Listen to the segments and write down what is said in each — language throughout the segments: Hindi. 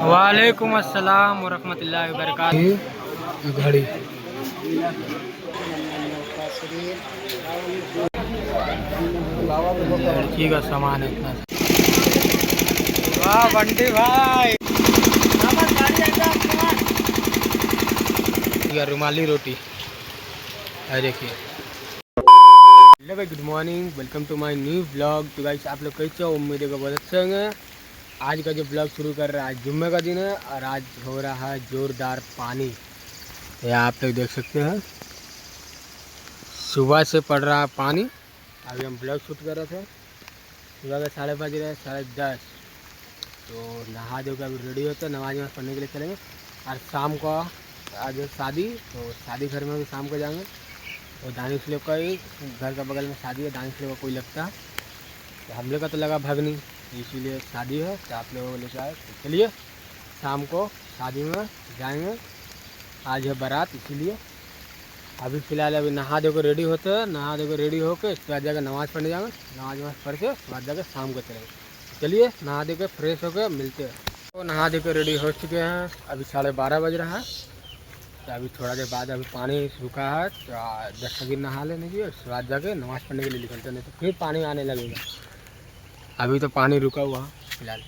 वालेकुम अस्सलाम वरहमतुल्लाहि वबरकातुहू। घड़ी लड़की का सामान है इतना। वाह बंटी भाई, रुमाली रोटी है देखिए। हेलो भाई, good morning, welcome to my new blog. तो गाइस आप लोग कैसे हो? उम्मीद है बहुत अच्छे होंगे। आज का जो ब्लॉग शुरू कर रहा है, आज जुम्मे का दिन है और आज हो रहा है ज़ोरदार पानी। ये आप लोग देख सकते हैं, सुबह से पड़ रहा है पानी। अभी हम ब्लॉग शूट कर रहे थे, सुबह के 5:30 बज रहे, 10:30। तो नहा धो के अभी रेडी होते हैं, नमाज वमाज पढ़ने के लिए चलेंगे। और शाम को आज शादी, तो शादी घर में भी शाम को जाएंगे। तो दानिश लोग का ही घर का बगल में शादी है, दानिश लोग का कोई लगता है। तो हम लोग का तो लगा भगनी, इसीलिए शादी है, तो आप लोगों को लेकर आए। तो चलिए शाम को शादी में जाएंगे। आज है बारात, इसीलिए अभी फ़िलहाल अभी नहा धो के रेडी होते हैं। नहा धो के रेडी होकर उसके बाद जाकर नमाज़ पढ़ने जाएंगे। नमाज वमाज पढ़ के उसके बाद जाकर शाम को चलेंगे। चलिए नहा धो के फ्रेश होकर मिलते हैं। तो नहा धो के रेडी हो चुके हैं, अभी 12:30 बज रहा है। तो अभी थोड़ा देर बाद अभी पानी रुका है, तो 10 सेकंड नहा लेने की, उसके बाद जाके नमाज़ पढ़ने के लिए निकलते, नहीं तो फिर पानी आने लगेगा। अभी तो पानी रुका हुआ है फिलहाल।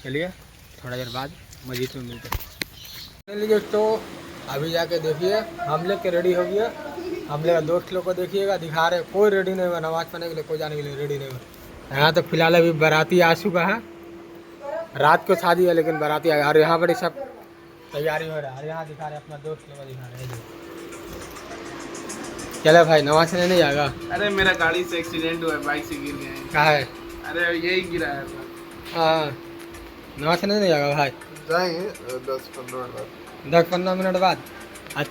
चलिए थोड़ा देर बाद मस्जिद में मिलते हैं। तो अभी जाके देखिए हम लोग के रेडी हो गया। हम लोग दोस्त लोग को देखिएगा, दिखा रहे कोई रेडी नहीं हुआ नमाज़ पढ़ने के लिए, कोई जाने के लिए रेडी नहीं हुआ। यहाँ तो फिलहाल अभी बाराती आ चुका है, रात को शादी है लेकिन बाराती आ। और यहाँ पर सब तैयारी हो रहा है। यहाँ दिखा रहे अपना दोस्त लोग को दिखा रहे हैं। चलो भाई नमाज पढ़ने नहीं जाएगा? अरे मेरा गाड़ी से एक्सीडेंट हुआ है, बाइक से गिर गया है। कहाँ है? अरे यही गिरा है। हाँ नमाज पढ़ने नहीं जाएगा भाई? जाएंगे 10-15 मिनट बाद। 10-15 मिनट बाद।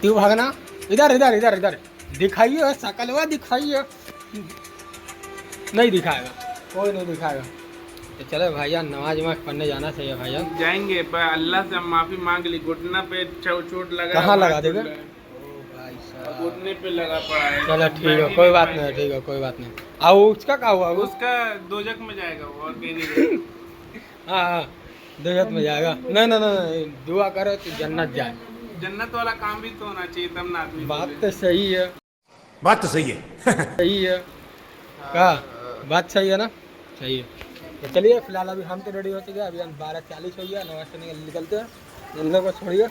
तू भागना, इधर इधर इधर इधर दिखाइए, शकल हुआ दिखाइए। नहीं दिखाएगा, कोई नहीं दिखाएगा। तो चलो भाईजान नमाज वमाज पढ़ने जाना चाहिए भाईजान। जाएंगे पर अल्लाह से हम माफ़ी मांग ली। घुटना पे चोट लगा। कहाँ लगा देगा? घुटने पे लगा पड़ा है। चलो ठीक है, कोई बात नहीं, ठीक है कोई बात नहीं। आओ उसका क्या हुआ? उसका दोजख में जाएगा वो, और कहीं नहीं जाएगा। हाँ दोजख में जाएगा। नहीं नहीं नहीं, दुआ करो तो जन्नत जाए। जन्नत वाला काम भी तो होना चाहिए, तब ना आदमी। बात तो सही है, बात तो सही है। सही है, क्या बात सही है ना? सही है। तो चलिए फिलहाल अभी हम तो रेडी हो चुके हैं। अभी हम 12:40 हो गया, नमाज पढ़ने के लिए निकलते हैं। इन लोगों को छोड़िए,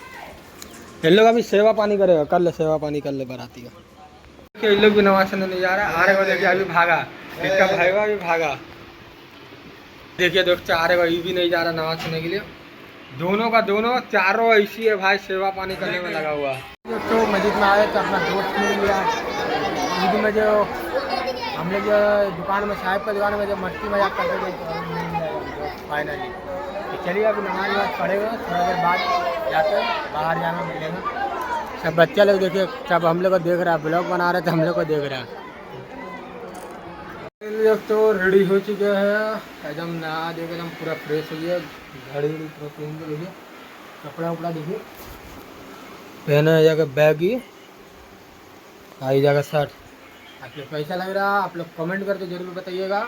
इन लोग अभी सेवा पानी करेगा, कर ले सेवा पानी कर ले बाराती का। देखिए इन लोग भी नमाज पढ़ने नहीं जा रहा है। आ रहे को देखिए अभी भागा, इसका भाईवा भी भागा। देखिए दोस्त आ रहे को, ये भी नहीं जा रहा नमाज पढ़ने के लिए। दोनों का दोनों चारों ऐसी है भाई, सेवा पानी करने में लगा हुआ है। तो मस्जिद में आए तो अपना दोस्त मिल गया। ईद में जो हम लोग जो दुकान में, साहिब का दुकान में जो मस्ती मजाक करते थे फाइनली। तो चलिए अभी नमाज वमाज पढ़ेगा, थोड़ा देर बाद जाकर बाहर जाना मिलेगा। सब बच्चे लोग देखिए, सब हम लोग को देख रहा है, ब्लॉग बना रहे थे, हम लोग को देख रहा है। लोग तो रेडी हो चुके हैं, एकदम नहा देख एकदम पूरा फ्रेश हो गया। घड़ी उड़ी पूरा पहन के देखिए, कपड़ा उपड़ा देखिए पहना जाकर, बैग ही आई जाकर शर्ट। आप लोग कैसा लग रहा है आप लोग कमेंट करके जरूर बताइएगा।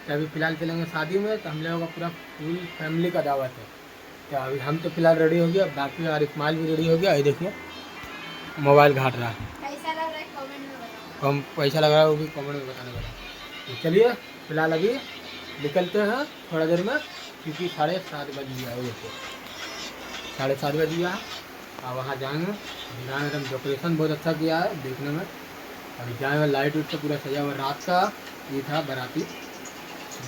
तो अभी फ़िलहाल चलेंगे शादी में, तो हम लोगों का पूरा फुल फैमिली का दावत है। तो अभी हम तो फिलहाल रेडी हो गया, बाकी और इस्माइल भी रेडी हो गया। ये देखिए मोबाइल घाट रहा है, कैसा लग रहा है कमेंट में बताओ। कम पैसा लग रहा है वो भी कमेंट में बताने वाला। तो चलिए फिलहाल अभी निकलते हैं थोड़ा देर में, क्योंकि 7:30 बज गया है। देखिए 7:30 बज गया और वहाँ जाएंगे। दिखाने एकदम डेकोरेशन बहुत अच्छा किया है देखने में। अभी जाएंगे, लाइट उट से पूरा सजा हुआ। रात का ये था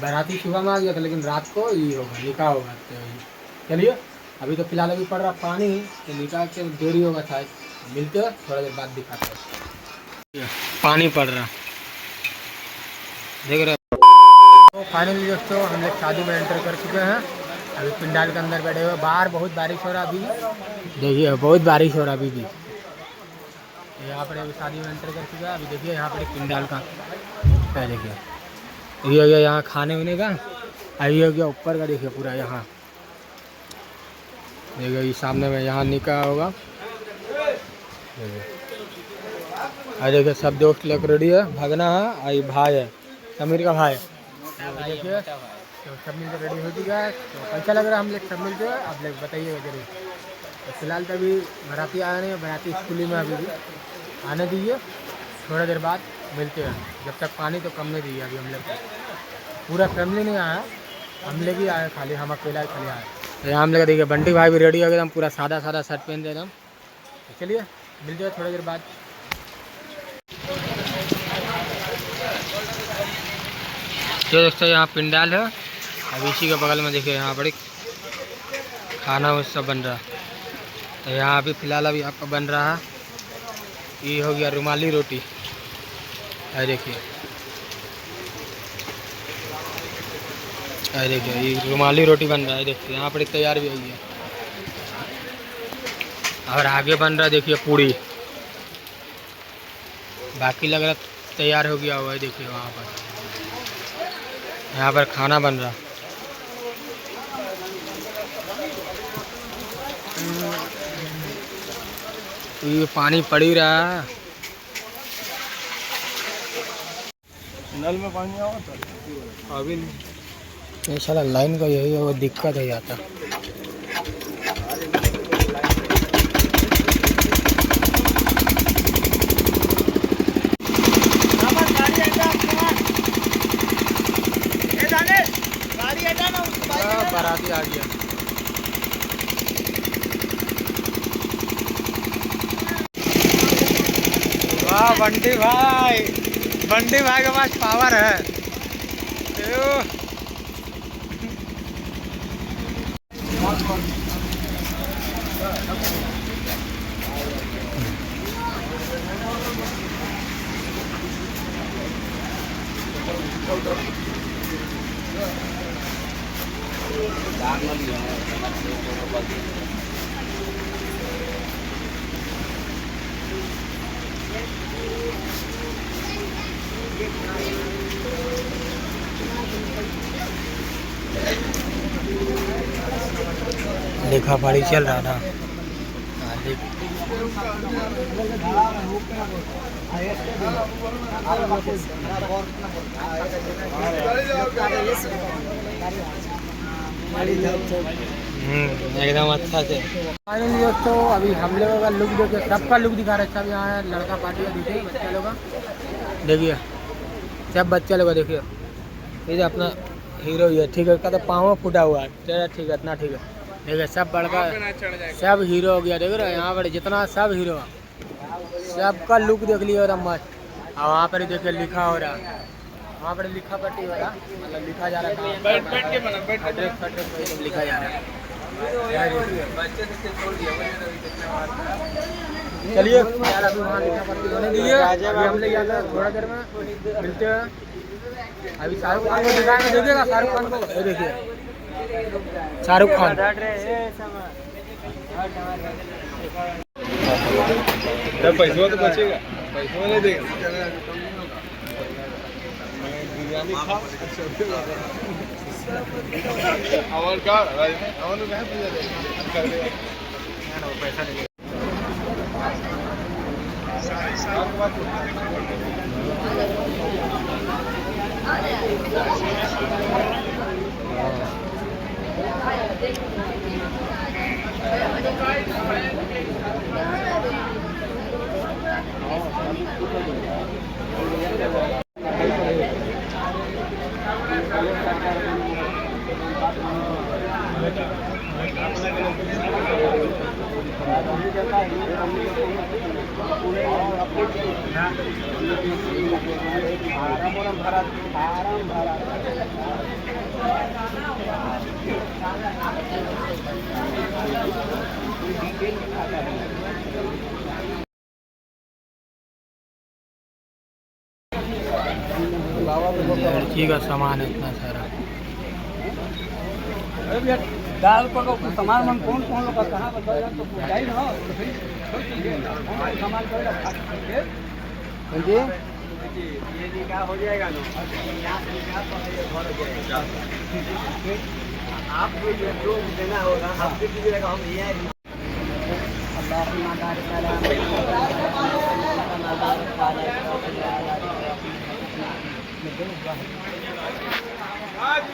बाराती सुबह में आ गया था, लेकिन रात को ये होगा, निकाह होगा। तो चलिए अभी तो फिलहाल अभी पड़ रहा पानी, तो निकाह के देरी होगा शायद। मिलते हैं थोड़ा देर बाद, दिखाते हैं। पानी पड़ रहा देख रहे। तो फाइनली दोस्तों हम लोग शादी में एंटर कर चुके हैं। अभी पंडाल के अंदर बैठे हुए, बाहर बहुत बारिश हो रहा अभी, देखिए बहुत बारिश हो रहा अभी भी। यहाँ पर अभी शादी में एंटर कर चुका है। अभी देखिए यहाँ पर पंडाल का क्या, देखिए ये हो गया यहाँ खाने वाने का, ये हो गया ऊपर का। देखिए पूरा यहाँ देखिए, ये सामने में यहाँ निकाह होगा। और देखिए सब दोस्त लोग रेडी है, भगना है और ये भाई है, समीर का भाई। देखिए तो सब मिलकर रेडी हो चुका है। तो कैसा लग रहा है हम लोग सब मिलते हैं, आप लोग बताइएगा जरूर। तो फिलहाल तो अभी बाराती आया नहीं है, बाराती स्कूली में अभी भी आने दीजिए, थोड़ा देर बाद मिलते हैं। जब तक पानी तो कम नहीं दीजिए अभी हम लोग को, पूरा फैमिली नहीं आया, हम लोग ही आए खाली, हम अकेला ही खाली आए। तो यहाँ हम लोग देखिए बंटी भाई भी रेडी हो गए, एकदम पूरा सादा सादा शर्ट पहन दे एकदम। तो चलिए मिलते हैं थोड़ी देर बाद। ये देखते हैं यहाँ पिंडाल है, अब इसी के बगल में देखिए यहाँ बड़ी खाना वो सब बन रहा है। तो यहाँ अभी फ़िलहाल अभी आपका बन रहा है, ये हो गया रुमाली रोटी, है देखिए, है देखिए ये रुमाली रोटी बन रहा है। देखिए यहाँ पर तैयार भी हो गया, और आगे बन रहा है देखिए पूड़ी, बाकी लग रहा तैयार हो गया हुआ है। देखिए वहाँ पर यहाँ पर खाना बन रहा, ये पानी पड़ ही रहा है, नल में पानी आओ तो अभी नहीं साला लाइन का यही है वो दिक्कत है जाता। बाराती आ गया। वाह बंटी भाई के पास पावर है। लिखा पढ़ी चल रहा था। एकदम अच्छा से फाइनली दोस्तों अभी हम लोगों का लुक देखिए, सबका लुक दिखा रहे हैं। सब यहाँ है, लड़का पार्टी है, देखिए बच्चा लोग का देखिए, सब बच्चा लोग देखिए, ये जो अपना हीरो ही है, ठीक है, उसका तो पाँव फूटा हुआ है, चलो ठीक है, इतना ठीक है। देखिए सब बड़का सब हीरो हो गया, देख रहे हो यहाँ पर जितना सब हीरो है, सबका लुक देख लिया एकदम मस्त। और वहाँ पर देखिए लिखा हो रहा है, वहाँ पर लिखा पट्टी हो रहा, मतलब लिखा जा रहा है, लिखा जा रहा है। चलिए यार अभी वहाँ लिखा पट्टी होने दीजिए, अभी हम लोग यहाँ थोड़ा देर में मिलते हैं। अभी शाहरुख खान को दिखाएंगे, देखिएगा शाहरुख खान को, ये देखिए शाहरुख खान। पैसा तो बचेगा, पैसा नहीं देगा। और क्या पैसा नहीं लड़की का सामान है इतना सारा। दाल पको सामान मन कौन कौन लोग कहाँ बताया तो जाई ना सामान कोई रखा जी ये निकाह हो जाएगा ना, यहाँ से निकाह तो घर हो जाएगा। आपको जो देना होगा आपके दीजिएगा, हम ये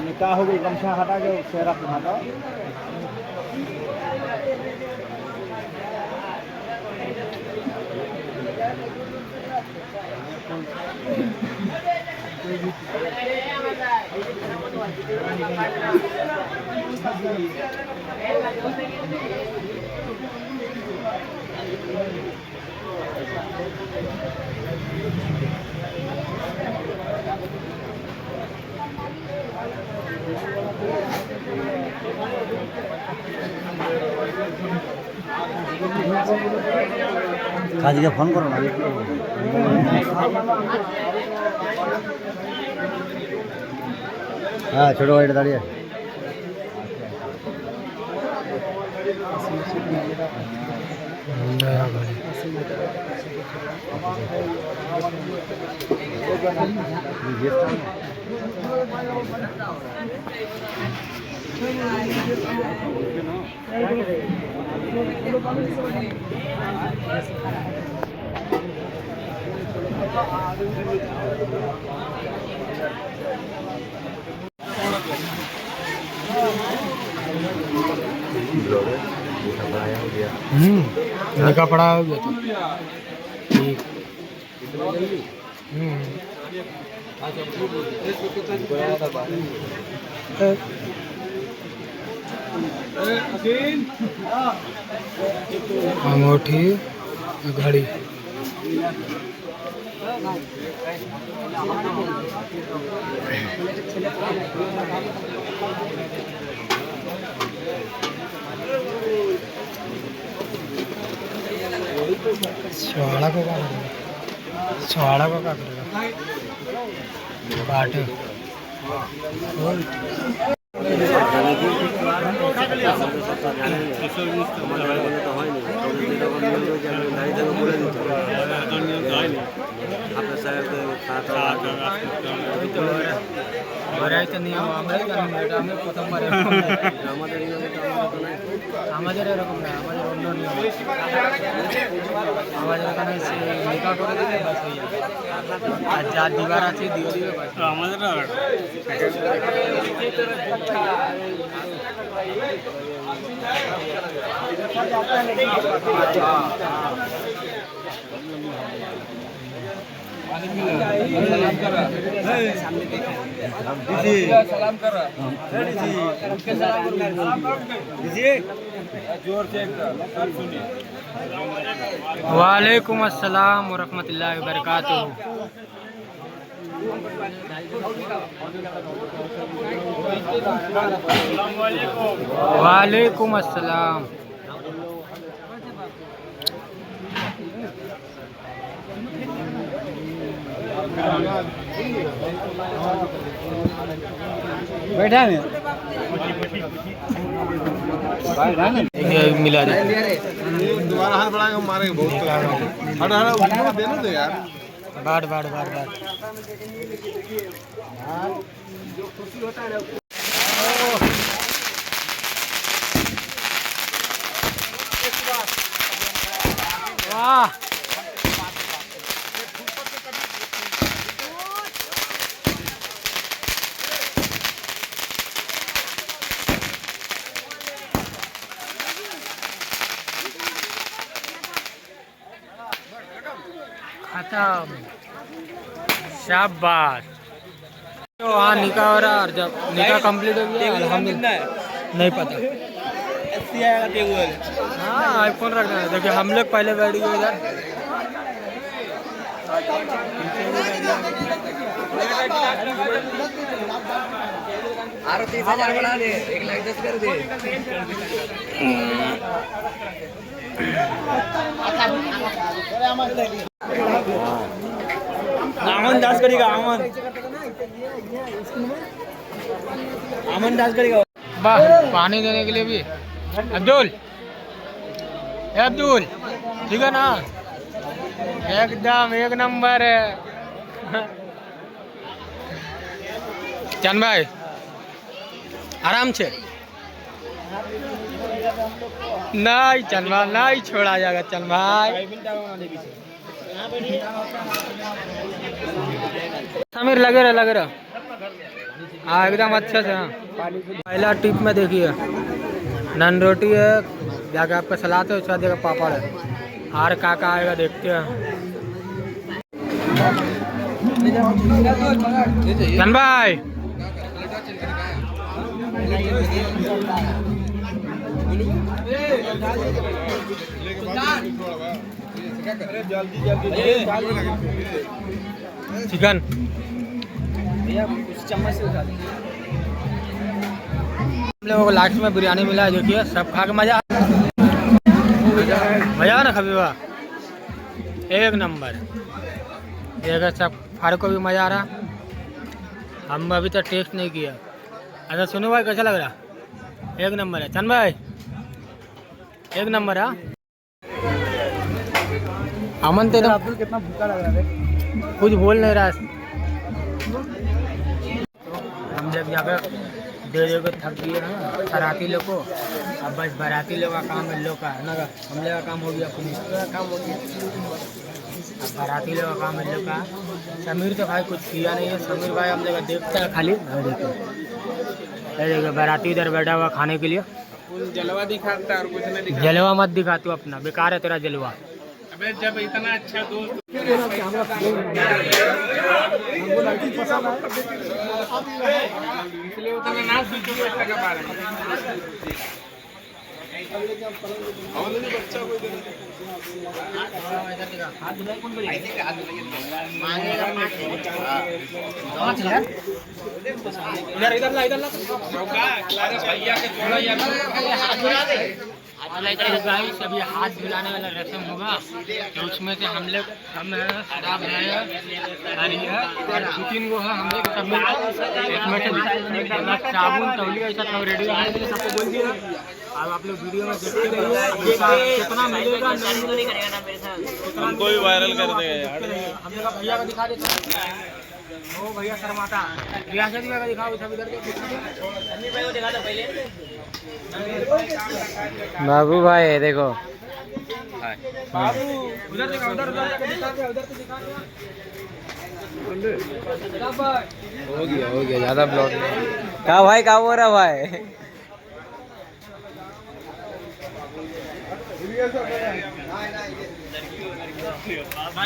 निकाह हो गई गमछा हटा के सेरा हटाओ কাজীকে ফোন করো না হ্যাঁ ছোট ভাইটা দাঁড়িয়ে निकाह पड़ा हो गया तो ठीक अंगूठी घड़ी छुआड़ा को क्या करेगा छुआड़ा को क्या करेगा काट বড়াইতে নিয়ম আমরাই জানি এটা আমি প্রথমবার আমাদের এরকম না আমাদের অন্য নিয়ম আমাদের এখানে নিকাহ করে দিলে বাস হয়ে যাবে আর যা দিবার আছে দিয়ে দিবে বাস আমাদের सलाम कर जोर से सुनिए वालेकुम अस्सलाम वरहमतुल्लाहि वबरकातुहू वालेकुम अस्सलाम बैठा है मिला दे दोबारा हाथ बढ़ा के मारेंगे बहुत हट हट उसको देने दो यार बाट बाट बाट बाट वाह खत्म। शाबाश। तो वहाँ निकाह हो रहा और जब निकाह कंप्लीट हो गया अल्हम्दुलिल्लाह नहीं पता। हाँ आईफोन रख देना। देखिए हम लोग पहले बैठ गए इधर। आरो 30,000 बढ़ा दे, 1,10,000 कर दे। आमन डांस करेगा। आमन डांस करेगा। वाह पानी देने के लिए भी अब्दुल अब्दुल ठीक है ना एकदम एक नंबर है। चंद भाई आराम से नहीं चंद भाई नहीं छोड़ा जाएगा। चंद भाई समीर लगे रहा हाँ एकदम अच्छा से। हाँ पहला टिप में देखिए नन रोटी है जाके आपका सलाद है उसका देगा पापड़ है और काका आएगा देखते हैं। चंद भाई चिकन चम्मच से उठा हम लोगों को लास्ट में बिरयानी मिला है। देखिए सब खा के मजा ना खबीबा एक नंबर। देखिए सब फारूक को भी मजा आ रहा। हम अभी तक टेस्ट नहीं किया। अच्छा सुनो भाई कैसा लग रहा? एक नंबर है। चंद भाई एक नंबर है। अमन तो अब्दुल कितना भूखा लग रहा है कुछ बोल नहीं रहा। हम जब यहाँ दे के थक गए हैं बाराती लोग को। अब बस बाराती लोग का काम है लोग का है ना। हम लोग का काम हो गया पुलिस का काम हो गया। अब बाराती लोग का काम है लोग का। समीर तो भाई कुछ किया नहीं है। समीर भाई हम लोग देखता है खाली। देखो बाराती इधर बैठा हुआ खाने के लिए। जलवा दिखाता है और कुछ नहीं दिखाता। जलवा मत दिखा तू अपना बेकार है तेरा जलवा। अबे जब इतना अच्छा दोस्त इसलिए उतना ना सोचो पैसा का बारे में। इधर ला भैया के थोड़ा गाइस अभी हाथ धुलाने वाला रस्म होगा तो उसमें से हम लोग हम शराब है हरी है और 2-3 वो है हम लोग सब में इसमें से साबुन तौलिया ऐसा सब रेडी है सबको बोल दिया। अब आप लोग वीडियो में देखते रहिए कितना मिलेगा नहीं करेगा ना पैसा हमको भी वायरल कर देगा यार। हम लोग भैया को दिखा देते ओ भैया शर्माता रियासत भैया को दिखाओ सब इधर को दिखा दो पहले। बाबू भाई देखो बाबू उधर दिखा उधर दिखा उधर तो दिखा हो गया ज्यादा ब्लॉग का भाई का हो रहा भाई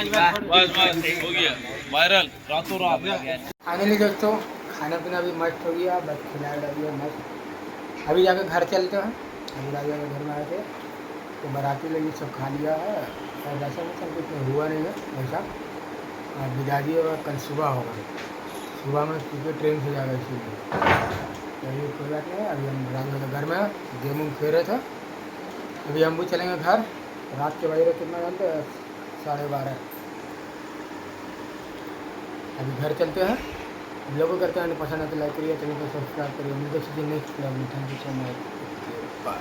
बस हो गया वायरल रातों रात। फाइनली दोस्तों खाना पीना भी मस्त हो गया बस खिला दिया मस्त। अभी जाकर घर चलते हैं। अभी राजा के घर में आए थे तो बाराती लोग सब खा लिया है और वैसा मतलब कुछ हुआ नहीं है ऐसा। और मिजाजी होगा कल सुबह होगा सुबह में क्योंकि ट्रेन से जाएगा इसीलिए तो ये कोई बात नहीं। अभी हम राजा के घर में गेम उम खेल रहे थे। अभी हम भी चलेंगे घर। रात के बज रहे कितना जानते 12:30। अभी घर चलते हैं। लोगों करते हैं पसंद है तो लाइक करिए चैनल को सब्सक्राइब करिए। मिलते हैं नेक्स्ट ब्लॉग में। Thank you so much. Bye.